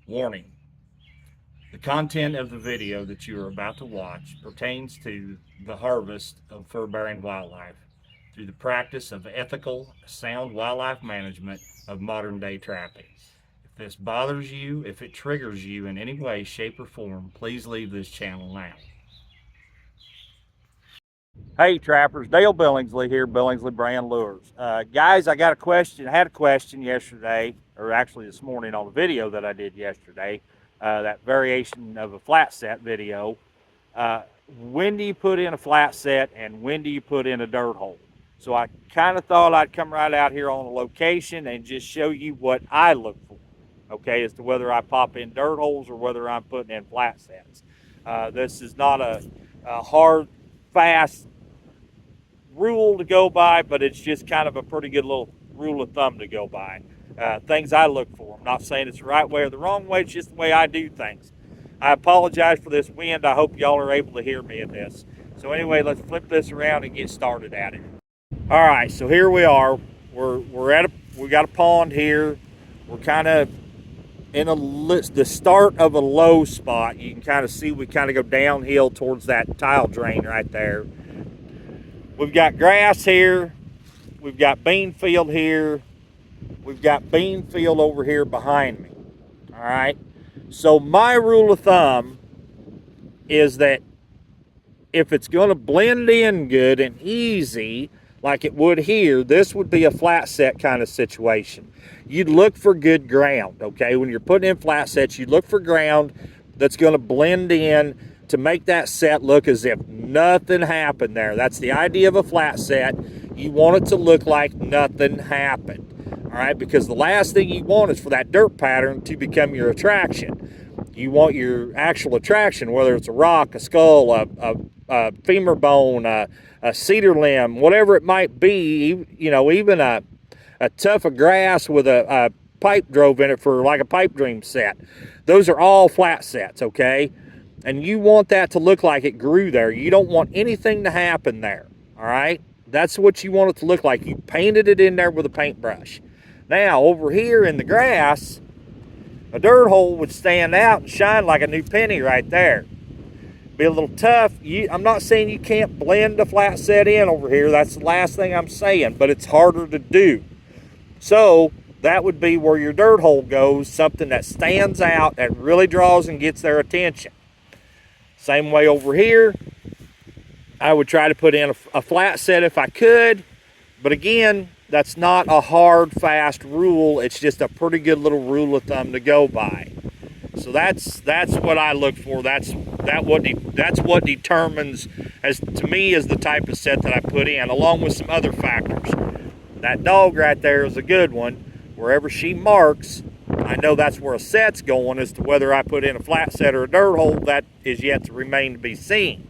Warning: the content of the video that you are about to watch pertains to the harvest of fur-bearing wildlife through the practice of ethical, sound wildlife management of modern-day trapping. If this bothers you, if it triggers you in any way, shape, or form, please leave this channel now. Hey trappers, Dale Billingsley here, Billingsley Brand Lures. Guys, I got a question. I had a question yesterday, or actually this morning on the video that I did yesterday, that variation of a flat set video. When do you put in a flat set and when do you put in a dirt hole? So I kind of thought I'd come right out here on a location and just show you what I look for, okay, as to whether I pop in dirt holes or whether I'm putting in flat sets. This is not a hard, fast rule to go by, but it's just kind of a pretty good little rule of thumb to go by. Things I look for. I'm not saying it's the right way or the wrong way, it's just the way I do things. I apologize for this wind. I hope y'all are able to hear me in this. So anyway, let's flip this around and get started at it. All right, so here we are. We got a pond here. We're kind of in the start of a low spot. You can kind of see we kind of go downhill towards that tile drain right there. We've got grass here, we've got bean field here, we've got bean field over here behind me, all right? So my rule of thumb is that if it's gonna blend in good and easy, like it would here, this would be a flat set kind of situation. You'd look for good ground, okay? When you're putting in flat sets, you look for ground that's gonna blend in to make that set look as if nothing happened there. That's the idea of a flat set. You want it to look like nothing happened, all right? Because the last thing you want is for that dirt pattern to become your attraction. You want your actual attraction, whether it's a rock, a skull, a femur bone, a cedar limb, whatever it might be, you know, even a tuft of grass with a pipe drove in it for like a pipe dream set. Those are all flat sets, okay? And you want that to look like it grew there. You don't want anything to happen there, all right? That's what you want it to look like. You painted it in there with a paintbrush. Now, over here in the grass, a dirt hole would stand out and shine like a new penny right there. Be a little tough. I'm not saying you can't blend a flat set in over here. That's the last thing I'm saying, but it's harder to do. So that would be where your dirt hole goes, something that stands out, that really draws and gets their attention. Same way over here, I would try to put in a flat set if I could, but again, that's not a hard, fast rule. It's just a pretty good little rule of thumb to go by. So that's what I look for. That's what determines, as to me, is the type of set that I put in, along with some other factors. That dog right there is a good one. Wherever she marks, I know that's where a set's going. As to whether I put in a flat set or a dirt hole, that is yet to remain to be seen.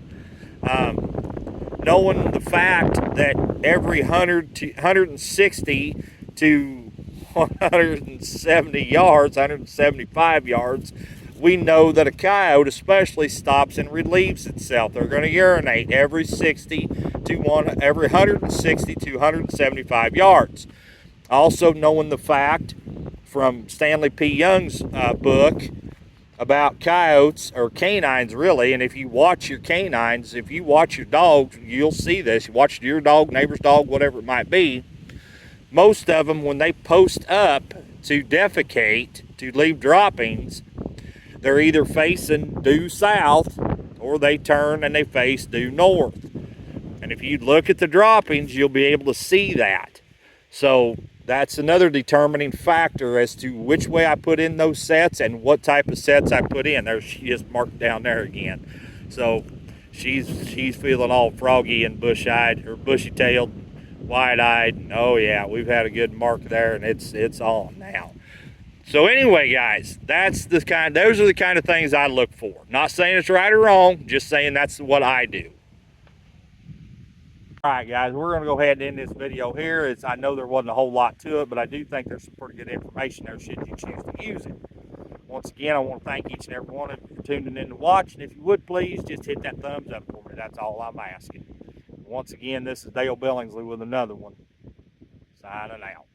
Knowing the fact that every 160 to 170 yards, 175 yards, we know that a coyote especially stops and relieves itself. They're going to urinate every 160 to 175 yards. Also knowing the fact from Stanley P. Young's book about coyotes, or canines really, and if you watch your canines, if you watch your dogs, you'll see this. You watch your dog, neighbor's dog, whatever it might be, most of them, when they post up to defecate, to leave droppings, they're either facing due south or they turn and they face due north. And if you look at the droppings, you'll be able to see that. So that's another determining factor as to which way I put in those sets and what type of sets I put in. There, she is marked down there again. So she's feeling all froggy and bush-eyed, or bushy-tailed, wide-eyed. Oh yeah, we've had a good mark there, and it's on now. So anyway, guys, those are the kind of things I look for. Not saying it's right or wrong, just saying that's what I do. All right, guys, we're going to go ahead and end this video here. I know there wasn't a whole lot to it, but I do think there's some pretty good information there should you choose to use it. Once again, I want to thank each and every one of you for tuning in to watch. And if you would, please just hit that thumbs up for me. That's all I'm asking. Once again, this is Dale Billingsley with another one. Signing out.